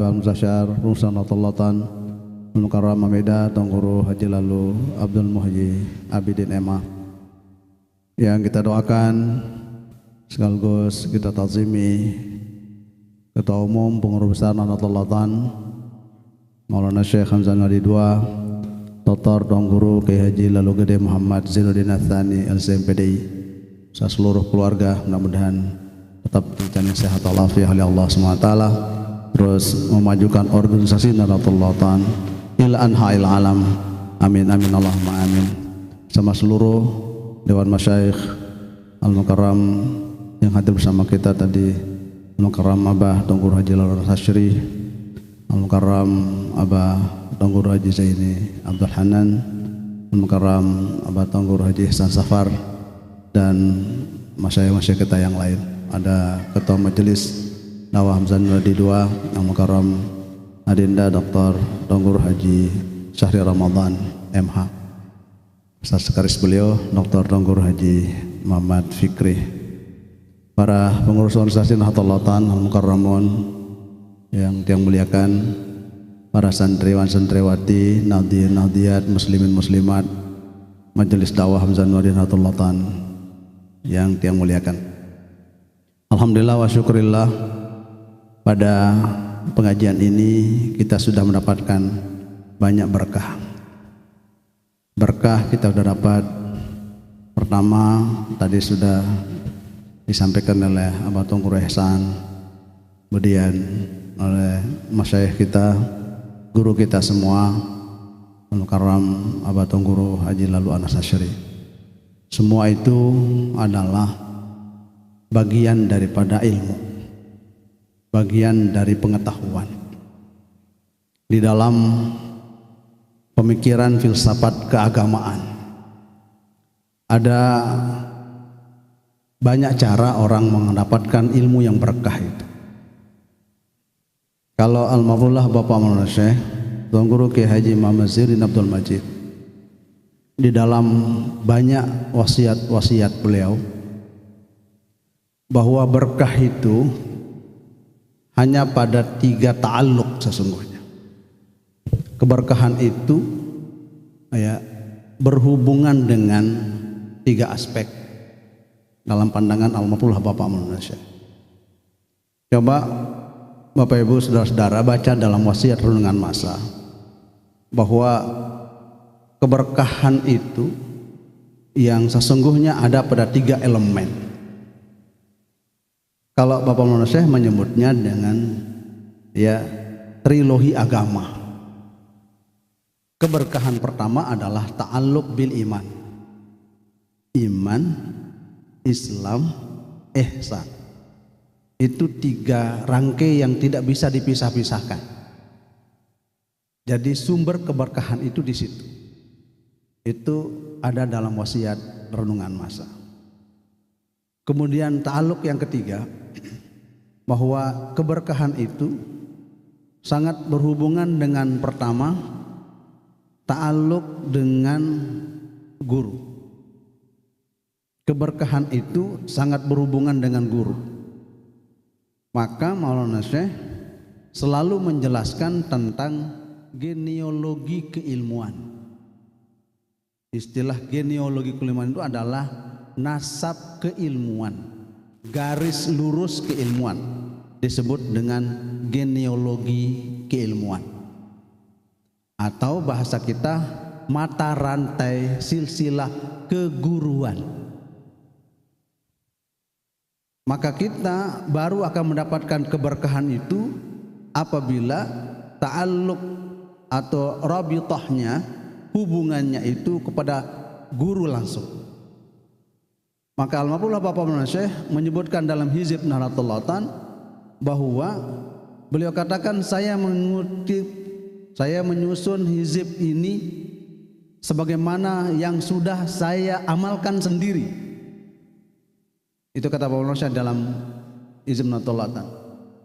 Bang Muzasyar Rusanatul Mukarram Mameda Tungguru Haji Lalu Abdul Muhyi Abidin Emma, yang kita doakan sekaligus kita tazimi Ketua Umum Pengurus Besar Nahdlatul Ulama Maulana Syekh Hamzah Nadi II, Dr. Tungguru Kiai Haji Lalu Gede Muhammad Zainuddin Atsani LCMPDI, seluruh keluarga mudah-mudahan tetap diberikan sehat walafiat oleh Allah SWT, terus memajukan organisasi Nahdlatul Ulama ila anha'il alam, amin amin Allahumma amin. Sama seluruh Dewan Masyayikh Al-Mukarram yang hadir bersama kita tadi, Al-Mukarram Abah Tungguru Haji Lalu Hasyri, Al-Mukarram Abah Tungguru Haji Zaini Abdul Hanan, Al-Mukarram Abah Tungguru Haji Ihsan Safar, dan masyayikh kita yang lain. Ada Ketua Majelis Dakwah Hamzah Nadi II Al-Mukarram Adinda Dr. Tungguru Haji Syahri Ramadan MH, sekretaris beliau Dr. Tungguru Haji Muhammad Fikri, para pengurus organisasi Nahdlatul Ulama Al-Mukarramun yang muliakan, para santriwan santriwati, nahdien nahdiyat, muslimin muslimat, Majelis Dakwah Hamzah Nadi Nahdlatul Ulama yang muliakan. Alhamdulillah wa syukurillah, pada pengajian ini kita sudah mendapatkan banyak berkah. Berkah kita sudah dapat, pertama tadi sudah disampaikan oleh Abah Tungguru Ihsan, kemudian oleh masyayikh kita, guru kita semua, Al-Mukarram Abah Tungguru Haji Lalu Anas Hasyri. Semua itu adalah bagian daripada ilmu, bagian dari pengetahuan di dalam pemikiran filsafat keagamaan. Ada banyak cara orang mendapatkan ilmu yang berkah itu. Kalau Al-Mafullah Bapak Maulana Syekh Tungguru Kiai Haji Muhammad Zainuddin Abdul Majid, di dalam banyak wasiat-wasiat beliau, bahwa berkah itu hanya pada 3 ta'alluq sesungguhnya. Keberkahan itu berhubungan dengan 3 aspek dalam pandangan Al-Mafullah Bapak Maulana Syekh. Coba Bapak Ibu saudara-saudara baca dalam wasiat renungan masa bahwa keberkahan itu yang sesungguhnya ada pada 3 elemen. Kalau Bapak Maulana Syekh menyebutnya dengan trilogi agama. Keberkahan pertama adalah ta'alluq bil iman. Iman, Islam, ihsan. Itu 3 rangkai yang tidak bisa dipisah-pisahkan. Jadi sumber keberkahan itu di situ. Itu ada dalam wasiat renungan masa. Kemudian ta'alluq yang ketiga, bahwa keberkahan itu sangat berhubungan dengan pertama, ta'alluq dengan guru. Keberkahan itu sangat berhubungan dengan guru. Maka Maulana Syekh selalu menjelaskan tentang genealogi keilmuan. Istilah genealogi keilmuan itu adalah nasab keilmuan, garis lurus keilmuan, disebut dengan genealogi keilmuan, atau bahasa kita mata rantai silsilah keguruan. Maka kita baru akan mendapatkan keberkahan itu apabila ta'alluq atau rabitahnya, hubungannya itu kepada guru langsung. Maka Al-Mafullah Bapak Maulana Syekh menyebutkan dalam Hizib Nahdlatul Ulama bahwa beliau katakan, saya menyusun hizib ini sebagaimana yang sudah saya amalkan sendiri. Itu kata Bapak Maulana Syekh dalam Hizib Nahdlatul Ulama.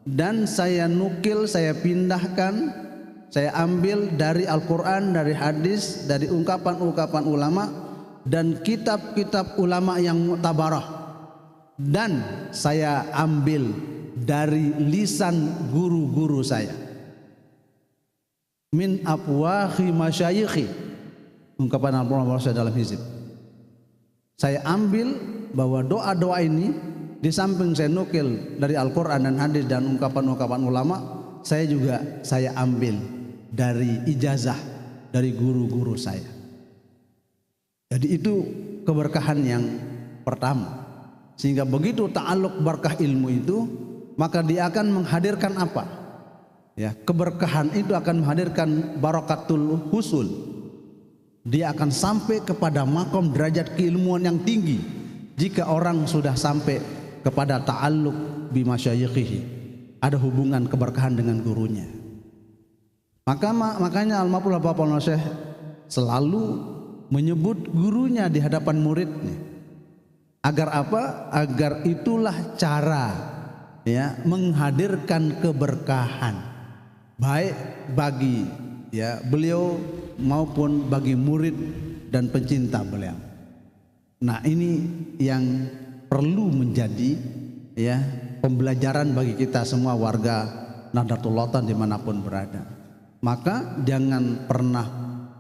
Dan saya nukil, saya pindahkan, saya ambil dari Al-Quran, dari hadis, dari ungkapan-ungkapan ulama dan kitab-kitab ulama yang mu'tabarah, dan saya ambil dari lisan guru-guru saya. min afwahi masyayikhi, ungkapan Al-Mu'alla dalam hizib. Saya ambil bahwa doa-doa ini di samping saya nukil dari Al-Quran dan hadis dan ungkapan-ungkapan ulama, saya ambil dari ijazah dari guru-guru saya. Jadi itu keberkahan yang pertama. Sehingga begitu ta'alluq berkah ilmu itu, maka dia akan menghadirkan apa? Ya, keberkahan itu akan menghadirkan barakatul husul. Dia akan sampai kepada makom derajat keilmuan yang tinggi jika orang sudah sampai kepada ta'alluq bi masyayikhihi, ada hubungan keberkahan dengan gurunya. Makanya Al-Ma'ful Bapak Syekh selalu menyebut gurunya di hadapan muridnya. Agar apa? Agar itulah cara ya menghadirkan keberkahan baik bagi ya beliau maupun bagi murid dan pencinta beliau. Nah, ini yang perlu menjadi ya pembelajaran bagi kita semua warga Nahdlatul Ulama dimanapun berada. Maka jangan pernah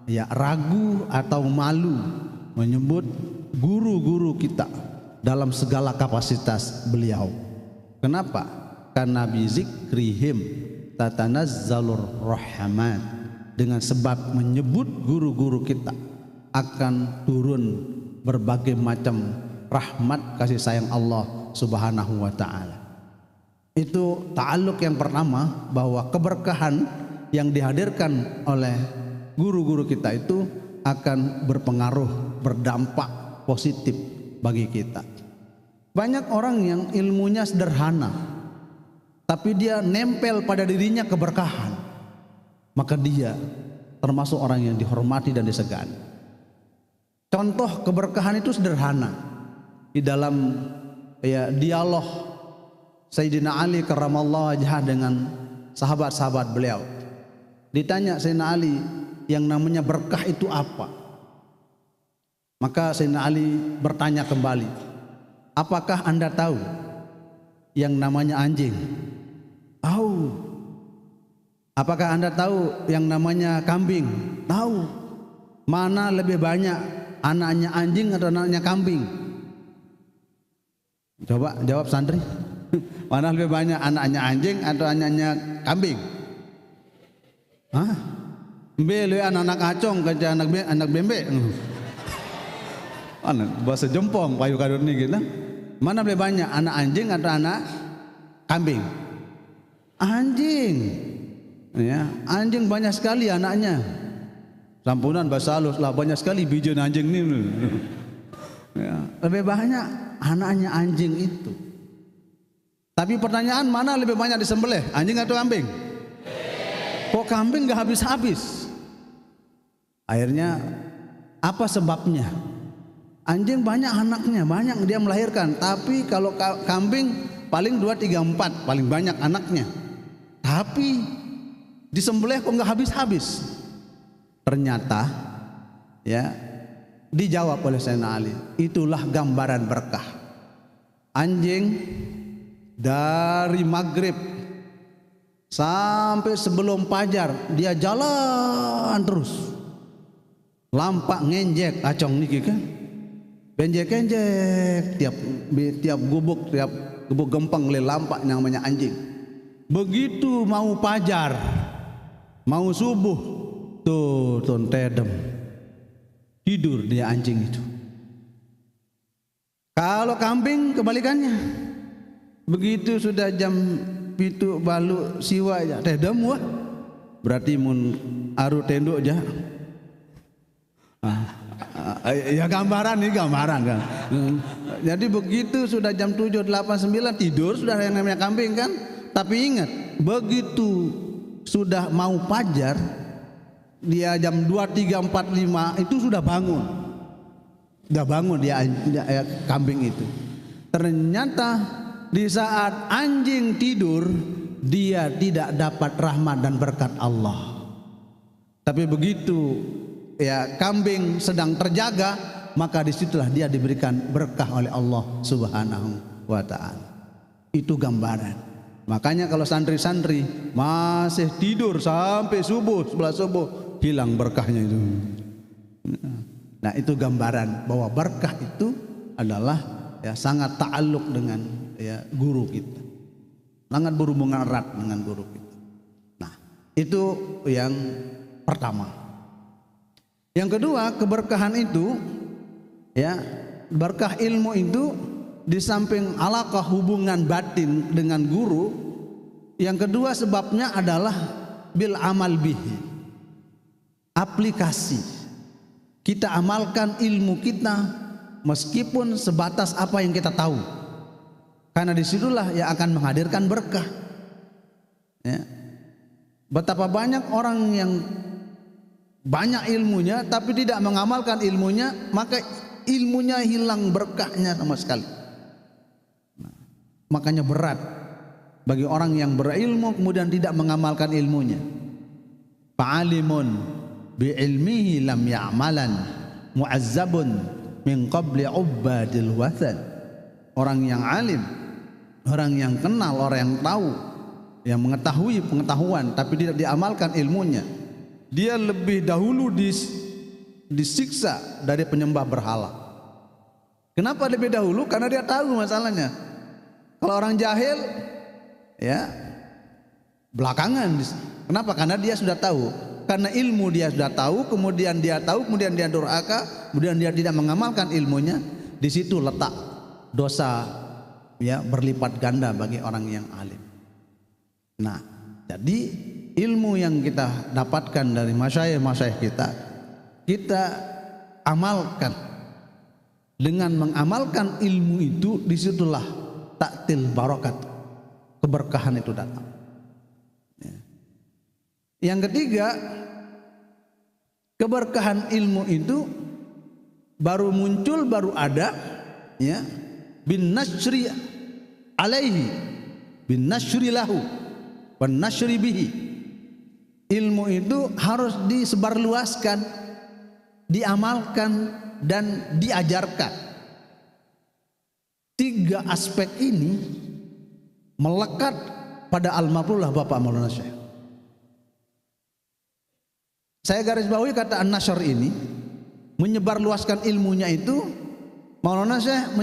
ya ragu atau malu menyebut guru-guru kita dalam segala kapasitas beliau. Kenapa? Karena bizikrihim tatanazzalur rahmat. Dengan sebab menyebut guru-guru kita akan turun berbagai macam rahmat kasih sayang Allah Subhanahu wa taala. Itu ta'alluq yang pertama, bahwa keberkahan yang dihadirkan oleh guru-guru kita itu akan berpengaruh, berdampak positif bagi kita. Banyak orang yang ilmunya sederhana tapi dia nempel pada dirinya keberkahan, maka dia termasuk orang yang dihormati dan disegani. Contoh keberkahan itu sederhana. Di dalam ya dialog Sayyidina Ali karramallahu wajhah dengan sahabat-sahabat beliau, ditanya Sayyidina Ali, yang namanya berkah itu apa? Maka Sayyidina Ali bertanya kembali, apakah Anda tahu yang namanya anjing? Tahu. Apakah Anda tahu yang namanya kambing? Tahu. Mana lebih banyak, anaknya anjing atau anaknya kambing? Coba jawab santri. Mana lebih banyak, anaknya anjing atau anaknya kambing? Hah? Beli anak acong kerja anak bembe. Anak bahasa Jempong payu kadun ini gitu. Mana lebih banyak, anak anjing atau anak kambing? Anjing. Ya, anjing banyak sekali anaknya. Sampunan bahasa halus lah, banyak sekali bijian anjing ini. Ya, lebih banyak anaknya anjing itu. Tapi pertanyaan, mana lebih banyak disembelih, anjing atau kambing? Kok kambing gak habis-habis? Akhirnya apa sebabnya? Anjing banyak anaknya, banyak dia melahirkan. Tapi kalau kambing paling 2, 3, 4 paling banyak anaknya. Tapi disembelih kok gak habis-habis? Ternyata ya dijawab oleh Sayyidina Ali, itulah gambaran berkah. Anjing dari maghrib sampai sebelum fajar dia jalan terus, lampak ngenjek acong niki kan, benjek-enjek tiap gubuk gempeng le lampak yang namanya anjing. Begitu mau fajar, mau subuh, tuh tedem tidur dia anjing itu. Kalau kambing kebalikannya, begitu sudah jam pitu balu siwa aja tedem wah, berarti mun aru tenduk aja. Ya gambaran kan. Jadi begitu sudah jam 7, 8, 9 tidur sudah yang namanya kambing kan. Tapi ingat, begitu sudah mau fajar, dia jam 2, 3, 4, 5 itu sudah bangun. Sudah bangun dia kambing itu. Ternyata di saat anjing tidur, dia tidak dapat rahmat dan berkat Allah. Tapi begitu ya kambing sedang terjaga, maka disitulah dia diberikan berkah oleh Allah Subhanahu wa ta'ala. Itu gambaran. Makanya kalau santri-santri masih tidur sampai subuh, sebelah subuh, hilang berkahnya itu. Nah, itu gambaran bahwa berkah itu adalah ya sangat ta'alluq dengan ya guru kita. Sangat berhubungan erat dengan guru kita. Nah, itu yang pertama. Yang kedua, keberkahan itu ya, berkah ilmu itu di samping alaqah hubungan batin dengan guru, yang kedua sebabnya adalah bil amal bihi. Aplikasi. Kita amalkan ilmu kita meskipun sebatas apa yang kita tahu. Karena disitulah yang akan menghadirkan berkah. Ya. Betapa banyak orang yang banyak ilmunya tapi tidak mengamalkan ilmunya, maka ilmunya hilang berkahnya sama sekali. Nah, makanya berat bagi orang yang berilmu kemudian tidak mengamalkan ilmunya. Fa'alimun bi'ilmihi lam ya'malan mu'azzabun min qabli ubbadil wathan. Orang yang alim, orang yang kenal, orang yang tahu, yang mengetahui pengetahuan tapi tidak diamalkan ilmunya, dia lebih dahulu disiksa dari penyembah berhala. Kenapa lebih dahulu? Karena dia tahu masalahnya. Kalau orang jahil ya belakangan. Kenapa? Karena dia sudah tahu. Karena ilmu dia sudah tahu, kemudian dia durhaka, kemudian dia tidak mengamalkan ilmunya. Di situ letak dosa ya berlipat ganda bagi orang yang alim. Nah, jadi ilmu yang kita dapatkan dari masyayikh kita amalkan. Dengan mengamalkan ilmu itu, disitulah taktil barokat, keberkahan itu datang. Yang ketiga, keberkahan ilmu itu baru muncul, baru ada ya bin nasri alaihi, bin nasri lahu, wan nasri bihi. Ilmu itu harus disebarluaskan, diamalkan dan diajarkan. Tiga aspek ini melekat pada almarhumlah Bapak Maulana Syekh. Saya garis bawahi kata an-nashr ini, menyebarluaskan ilmunya itu, Maulana Syekh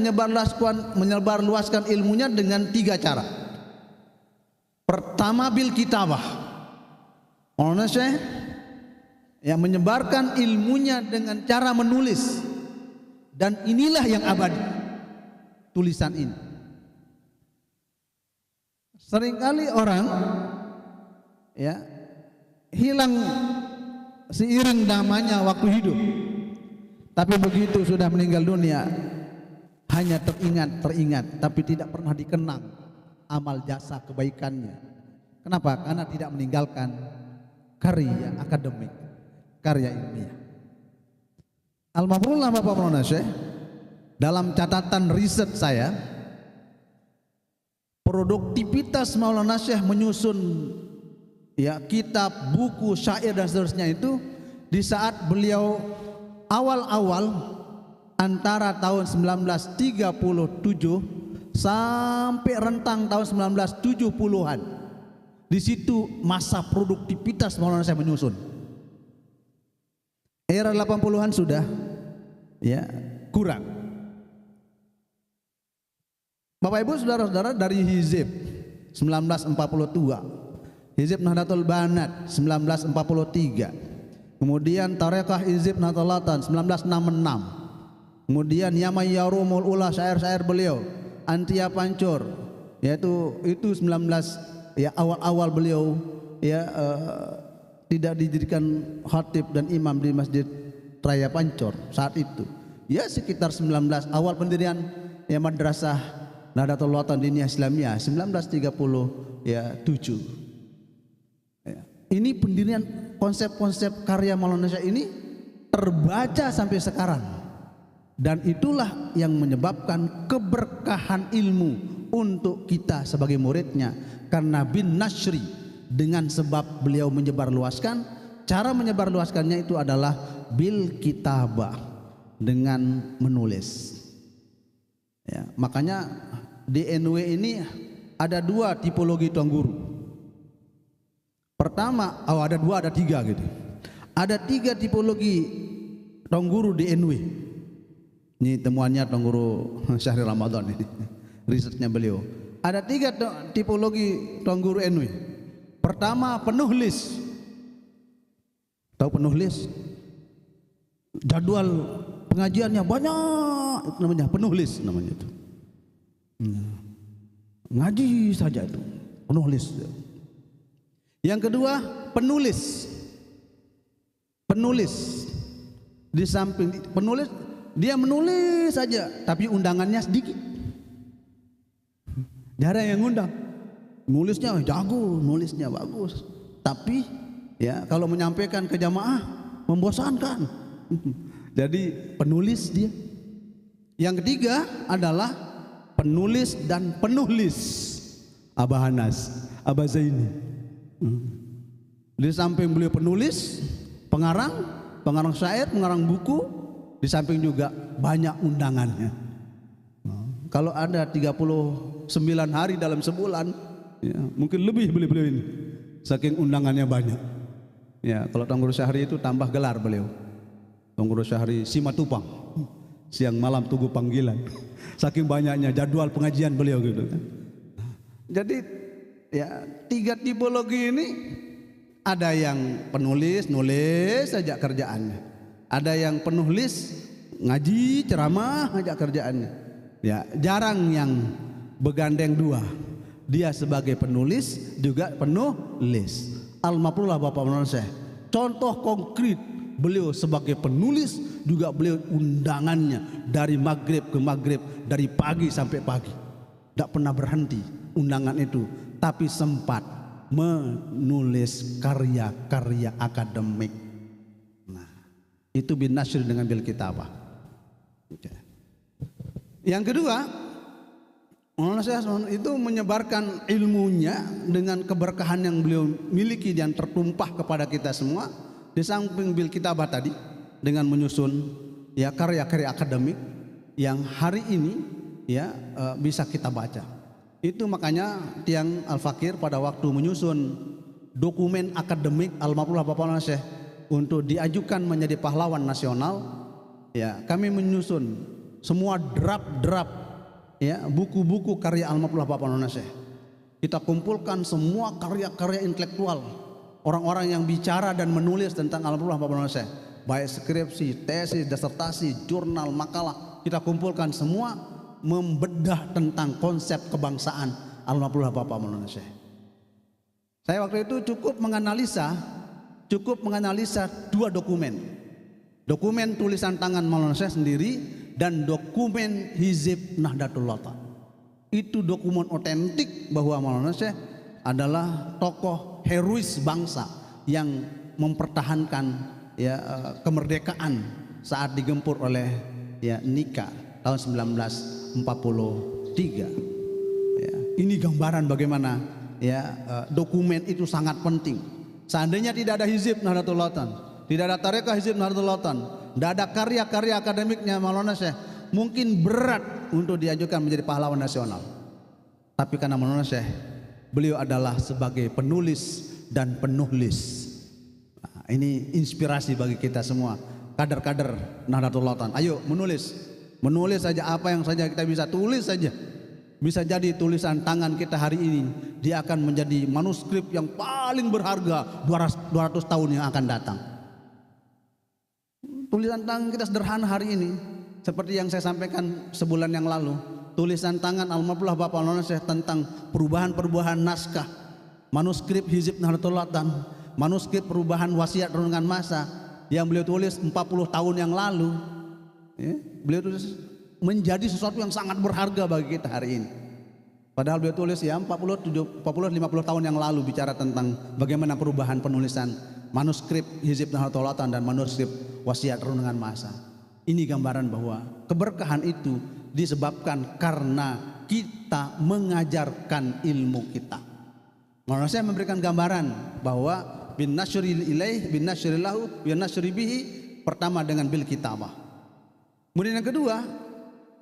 menyebarluaskan ilmunya dengan tiga cara. Pertama bil kitabah. Maulana Syekh yang menyebarkan ilmunya dengan cara menulis, dan inilah yang abadi, tulisan ini. Seringkali orang ya hilang seiring namanya waktu hidup, tapi begitu sudah meninggal dunia hanya teringat tapi tidak pernah dikenang amal jasa kebaikannya. Kenapa? Karena tidak meninggalkan karya akademik, karya ilmiah. Almarhumlah Bapak Maulana Syekh, dalam catatan riset saya, produktivitas Maulana Syekh menyusun ya kitab, buku, syair dan seterusnya itu di saat beliau awal-awal antara tahun 1937 sampai rentang tahun 1970-an. Di situ masa produktivitas Maulana Syekh menyusun. Era 80-an sudah ya kurang. Bapak Ibu saudara-saudara, dari Hizib 1942, Hizib Nahdlatul Banat 1943, kemudian Tarekah Hizib Nahdlatul Watan 1966, kemudian Yamai Yarumul Ula, syair-syair beliau, Antia Pancur, yaitu itu 19 ya awal-awal beliau ya tidak dijadikan khatib dan imam di Masjid Raya Pancur saat itu. Ya sekitar 19 awal pendirian ya Madrasah Nahdlatul Watan Diniyah Islamiyah 1937. Ya. Ini pendirian konsep-konsep karya Maulana Syekh ini terbaca sampai sekarang, dan itulah yang menyebabkan keberkahan ilmu untuk kita sebagai muridnya. Karena bin nasri, dengan sebab beliau menyebarluaskan, cara menyebarluaskannya itu adalah bil kitabah, dengan menulis. Ya, makanya di NW ini ada dua tipologi tuan guru. Pertama, ada dua, ada tiga gitu. Ada tiga tipologi tuan guru di NW. Ini temuannya tuan guru Syahril Ramadan ini, risetnya beliau. Ada tiga tipologi tuan guru NW. Pertama, penulis. Tahu penulis? Jadwal pengajiannya banyak, itu namanya penulis namanya itu. Ngaji saja itu, penulis. Yang kedua, penulis. Penulis. Di samping penulis, dia menulis saja, tapi undangannya sedikit. Jarang yang ngundang. Nulisnya jago, nulisnya bagus. Tapi ya kalau menyampaikan ke jamaah membosankan. Jadi penulis dia. Yang ketiga adalah penulis dan penulis. Abah Hanas, Abah Zaini. Di samping beliau penulis, pengarang syair, pengarang buku, di samping juga banyak undangannya. Kalau ada 39 hari dalam sebulan, ya, mungkin lebih beliau ini, saking undangannya banyak. Ya, kalau Tuan Guru Syahri itu tambah gelar beliau. Tuan Guru Syahri Simatupang, siang malam tunggu panggilan. Saking banyaknya jadwal pengajian beliau gitu kan. Jadi ya, tiga tipologi ini, ada yang penulis, nulis saja kerjaannya. Ada yang penulis, ngaji, ceramah aja kerjaannya. Ya, jarang yang begandeng dua. Dia sebagai penulis juga penulis. Almarhumlah Bapak Maulana. Contoh konkret beliau sebagai penulis, juga beliau undangannya dari maghrib ke maghrib, dari pagi sampai pagi. Tidak pernah berhenti undangan itu, tapi sempat menulis karya-karya akademik. Nah, itu bin nashr dengan bil kitabah. Yang kedua, Maulana Syekh itu menyebarkan ilmunya dengan keberkahan yang beliau miliki dan tertumpah kepada kita semua. Di samping bil kitabah tadi, dengan menyusun ya karya-karya akademik yang hari ini ya bisa kita baca. Itu makanya Tiang Al-Fakir pada waktu menyusun dokumen akademik almarhumlah Bapak Maulana Syekh untuk diajukan menjadi pahlawan nasional, ya kami menyusun semua draft ya buku-buku karya almarhumlah Bapak Maulana Syekh. Kita kumpulkan semua karya-karya intelektual, orang-orang yang bicara dan menulis tentang almarhumlah Bapak Maulana Syekh, baik skripsi, tesis, disertasi, jurnal, makalah, kita kumpulkan semua, membedah tentang konsep kebangsaan almarhumlah Bapak Maulana Syekh. Saya waktu itu cukup menganalisa dua dokumen. Dokumen tulisan tangan Maulana Syekh sendiri dan dokumen Hizib Nahdlatul Ulama. Itu dokumen otentik bahwa Maulana Syekh adalah tokoh herois bangsa yang mempertahankan ya kemerdekaan saat digempur oleh ya Nika tahun 1943. Ya, ini gambaran bagaimana ya dokumen itu sangat penting. Seandainya tidak ada Hizib Nahdlatul Ulama, tidak ada tarekah Hizib Nahdlatul Ulama, tidak ada karya-karya akademiknya Maulana Syekh, mungkin berat untuk diajukan menjadi pahlawan nasional. Tapi karena Maulana Syekh, beliau adalah sebagai penulis dan penulis. Nah, ini inspirasi bagi kita semua, kader-kader Nahdlatul Ulama. Ayo menulis saja apa yang saja kita bisa tulis saja. Bisa jadi tulisan tangan kita hari ini, dia akan menjadi manuskrip yang paling berharga 200 tahun yang akan datang. Tulisan tangan kita sederhana hari ini, seperti yang saya sampaikan sebulan yang lalu. Tulisan tangan almarhumlah Bapak Maulana Syekh tentang perubahan-perubahan naskah, manuskrip Hizib Nahdlatul Ulama, manuskrip perubahan wasiat renungan masa yang beliau tulis 40 tahun yang lalu, ya, beliau tulis menjadi sesuatu yang sangat berharga bagi kita hari ini. Padahal beliau tulis ya 40-50 tahun yang lalu bicara tentang bagaimana perubahan penulisan manuskrip Hizib Nahdlatul Ulama dan manuskrip wasiat renungan masa. Ini gambaran bahwa keberkahan itu disebabkan karena kita mengajarkan ilmu kita. Maulana Syekh memberikan gambaran bahwa bin nasyri ilaih, bin nasyri lahu, bin nasyri bihi, pertama dengan bil kitabah. Kemudian yang kedua,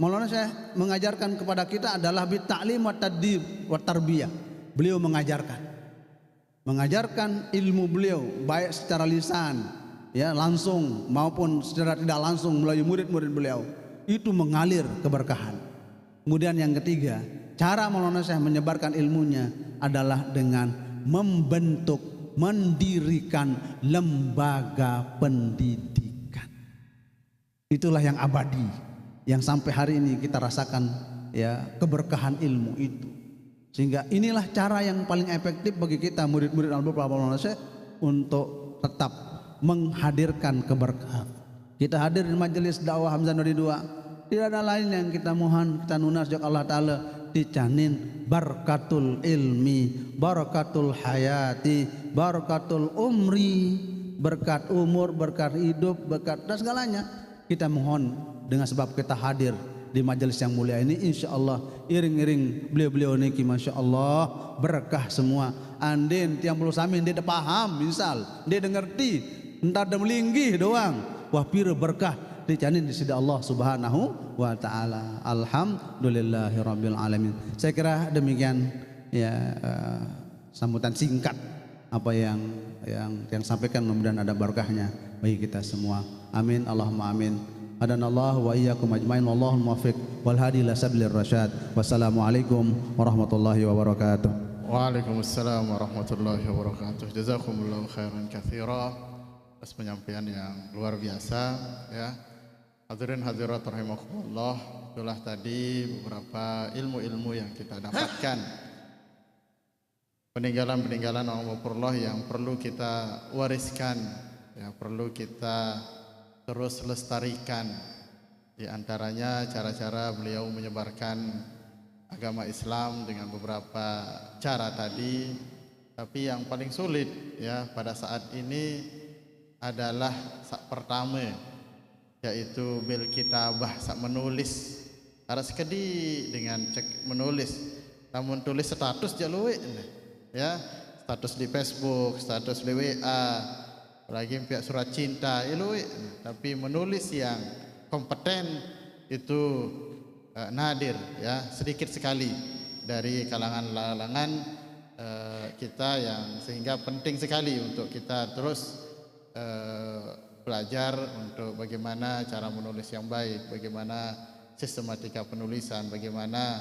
Maulana Syekh mengajarkan kepada kita adalah bitta'lim wa tadbir wa tarbiyah. Beliau mengajarkan ilmu beliau baik secara lisan ya langsung maupun secara tidak langsung melalui murid-murid beliau, itu mengalir keberkahan. Kemudian yang ketiga, cara Maulana Syekh menyebarkan ilmunya adalah dengan mendirikan lembaga pendidikan. Itulah yang abadi, yang sampai hari ini kita rasakan ya keberkahan ilmu itu. Sehingga inilah cara yang paling efektif bagi kita murid-murid Al-Mubarak Maulana Syekh untuk tetap menghadirkan keberkahan. Kita hadir di majelis dakwah Hamzah Nuri 2, tidak ada lain yang kita mohon, kita nunas sejak Allah Ta'ala dicanin barakatul ilmi, barakatul hayati, barakatul umri, berkat umur, berkat hidup, berkat dan segalanya. Kita mohon dengan sebab kita hadir di majelis yang mulia ini, insya Allah iring-iring beliau-beliau niki masya Allah berkah semua. Andin tiang puluh samin dia paham, misal dia ngerti, entar dia melinggih doang, wah pira berkah dicanin di sisi Allah Subhanahu wa taala. Alhamdulillahirabbil alamin. Saya kira demikian ya sambutan singkat apa yang sampaikan, mudah-mudahan ada berkahnya bagi kita semua. Amin Allahumma amin. Hadanallahu wa iyyakum ajmain wallahul muwaffiq wal hadi ila sabilir rasyad. Wassalamualaikum warahmatullahi wabarakatuh. Waalaikumsalam warahmatullahi wabarakatuh. Jazakumullahu khairan katsira atas penyampaian yang luar biasa ya. Hadirin hadirat rahimakumullah, itulah tadi beberapa ilmu-ilmu yang kita dapatkan. Peninggalan-peninggalan Al-Mubarak yang perlu kita wariskan, yang perlu kita terus lestarikan. Di antaranya cara-cara beliau menyebarkan agama Islam dengan beberapa cara tadi. Tapi yang paling sulit ya pada saat ini adalah pertama, yaitu bil kitabah, menulis. Karena sekedi dengan menulis, namun tulis status jalui ya, status di Facebook, status di WA, lagi pihak surat cinta ilui, tapi menulis yang kompeten itu nadir ya, sedikit sekali dari kalangan kita, yang sehingga penting sekali untuk kita terus belajar untuk bagaimana cara menulis yang baik, bagaimana sistematika penulisan, bagaimana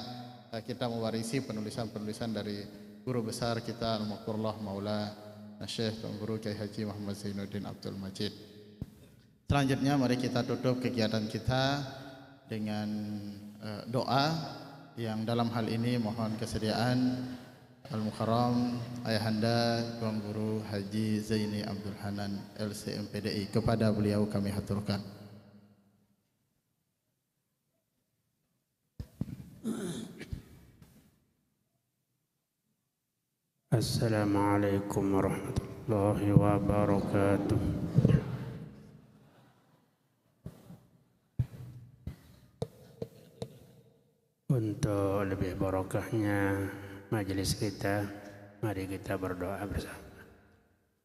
kita mewarisi penulisan-penulisan dari guru besar kita Al-Muqarrah Maula Syekh Tuan Guru Kiai Haji Muhammad Zainuddin Abdul Majid. Selanjutnya mari kita tutup kegiatan kita dengan doa yang dalam hal ini mohon kesediaan Al-Mukarram Ayahanda Tuan Guru Haji Zaini Abdul Hanan LCMPDI. Kepada beliau kami haturkan. Assalamualaikum warahmatullahi wabarakatuh. Untuk lebih barakahnya majelis kita, mari kita berdoa bersama.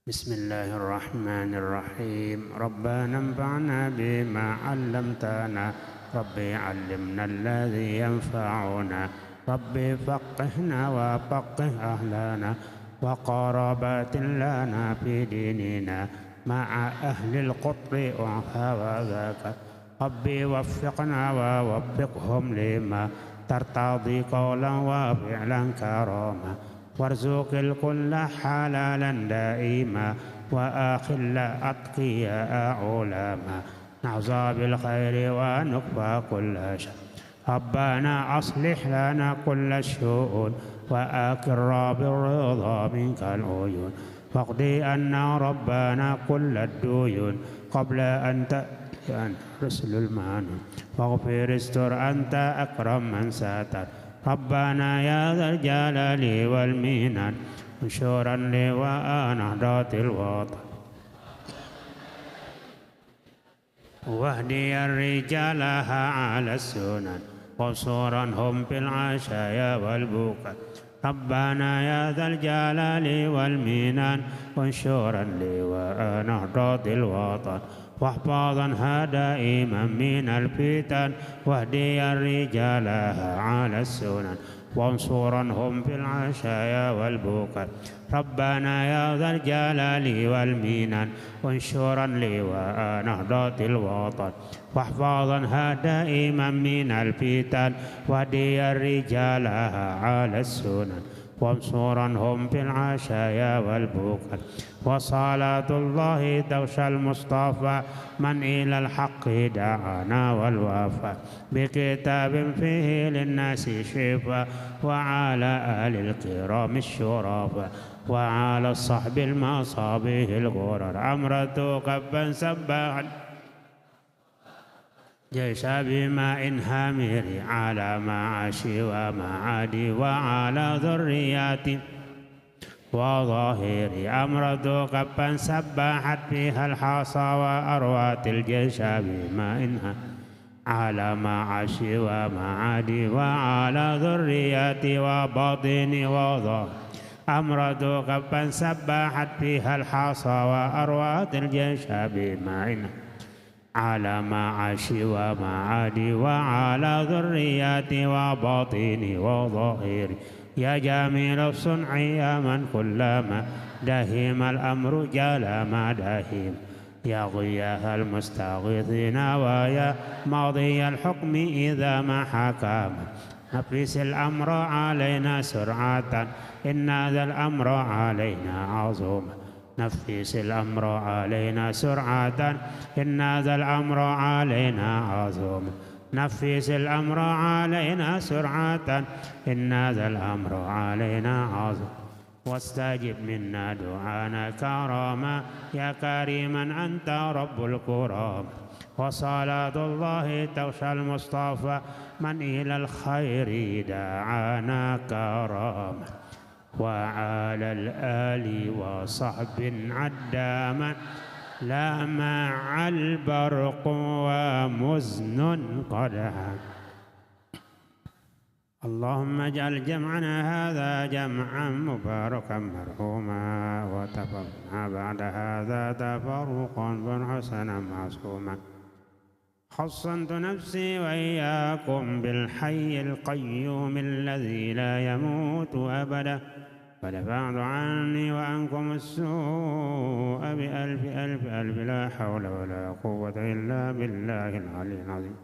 Bismillahirrahmanirrahim. Rabbana anfa'na bima 'allamtana, Rabbi 'allimna alladhi yanfa'una, Rabbi faqihna wa faqih ahlana wa qarabatin lana fi dinina ma'a ahli al-qutri wa hawazaka. Rabbi waffiqna wa waffiqhum lima tartadi qawlan wa fi'lan karama warzuqil kulla halalan daima wa akhilla atqiya ulama na'za bil khairi wa nukfa kulla syar. ربنا أصلح لنا كل الشؤون وأكر بالرضا منك العيون واقضي عنا ربنا كل الديون قبل أن تأتي رسل المعنون واغفر استر أنت أكرم من ساتر ربنا يا ذا الجلال والمنان انشرا لواء نهضة الوطن واهدي الرجال على السنن قصورا هم في العشايا والبكاء ربنا يا ذا الجلال والمنان وانشرا لواء نهضة الوطن واحفظنها دائما من الفتن واهدي رجالها على السنن وانصرنهم في العشايا والبكاء ربنا يا ذا الجلال والمنان وانشرا لواء نهضة الوطن واحفظنها دائما من الفتن واهدي رجالها على السنن وانصرنهم في العشايا والبكاء وصلاة الله تغشى المصطفى من إلى الحق دعانا والوفاء بكتاب فيه للناس شفاء وعلى آل الكرام الشرفاء وعلى الصحب المصابيح الغرر أمرت كبا سباحا جيش بماء هامر على معاشي ومعادي وعلى ذرياتي وظاهري أمرت كبا سباحت فيها الحصى وأروات الجيش بماء على معاشي ومعادي وعلى ذرياتي وباطني وظاهري أمرت كبا سباحت فيها الحصى وأروات الجيش بماء على معاشي ومعادي وعلى ذرياتي وباطني وظاهري يا جميل الصنع يا من كلما دهم الأمر جال ما دهم يا غياث المستغيثين ويا ماضي الحكم إذا ما حكم نفس الأمر علينا سرعة إن ذا الأمر علينا عظوم نفس الأمر علينا سرعة إن ذا الأمر علينا عظوم نفس الأمر علينا سرعة إن ذا الأمر علينا عظيم واستجب منا دعانا كراما يا كريما أنت رب الكرام وصلاة الله تغشى المصطفى من إلى الخير دعانا كراما وعلى الآل وصحب عداما لا مع البرق ومزن قد عاد اللهم اجعل جمعنا هذا جمعا مباركا مرحوما وتفرقنا بعد هذا تفرقا حسنا معصوما حصنت نفسي وإياكم بالحي القيوم الذي لا يموت أبدا فدفعت عني وعنكم السوء بألف ألف ألف لا حول ولا قوة إلا بالله العلي العظيم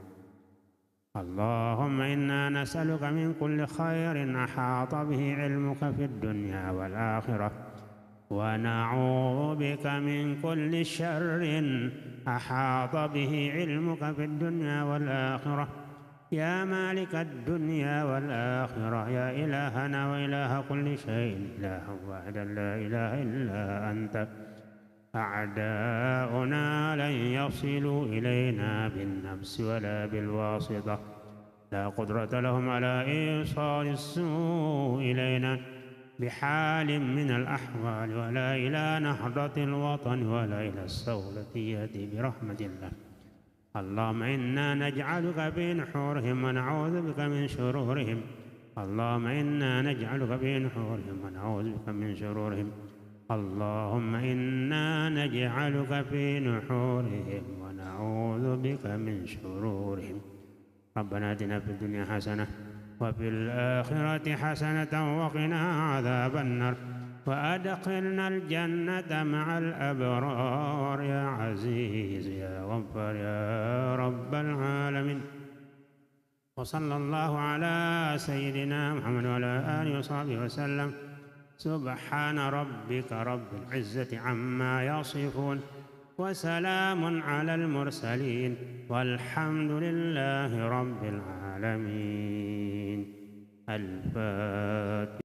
اللهم إنا نسألك من كل خير أحاط به علمك في الدنيا والآخرة ونعوذ بك من كل شر أحاط به علمك في الدنيا والآخرة يا مالك الدنيا والآخرة يا إلهنا وإله كل شيء إله واحدا لا إله إلا أنت أعداؤنا لن يصلوا إلينا بالنفس ولا بالواسطة لا قدرة لهم على إيصال السوء إلينا بحال من الأحوال ولا إلى نهضة الوطن ولا إلى السولة برحمة الله اللهم إنا نجعلك في نحورهم ونعوذ بك من شرورهم اللهم إنا نجعلك في نحورهم ونعوذ بك من شرورهم اللهم إنا نجعلك في نحورهم ونعوذ بك من شرورهم ربنا آتنا في الدنيا حسنة وفي الآخرة حسنة وقنا عذاب النار وأدخلنا الجنة مع الأبرار يا عزيز يا غفار يا رب العالمين وصلى الله على سيدنا محمد وعلى آله وصحبه وسلم سبحان ربك رب العزة عما يصفون وسلام على المرسلين والحمد لله رب العالمين الفاتحة.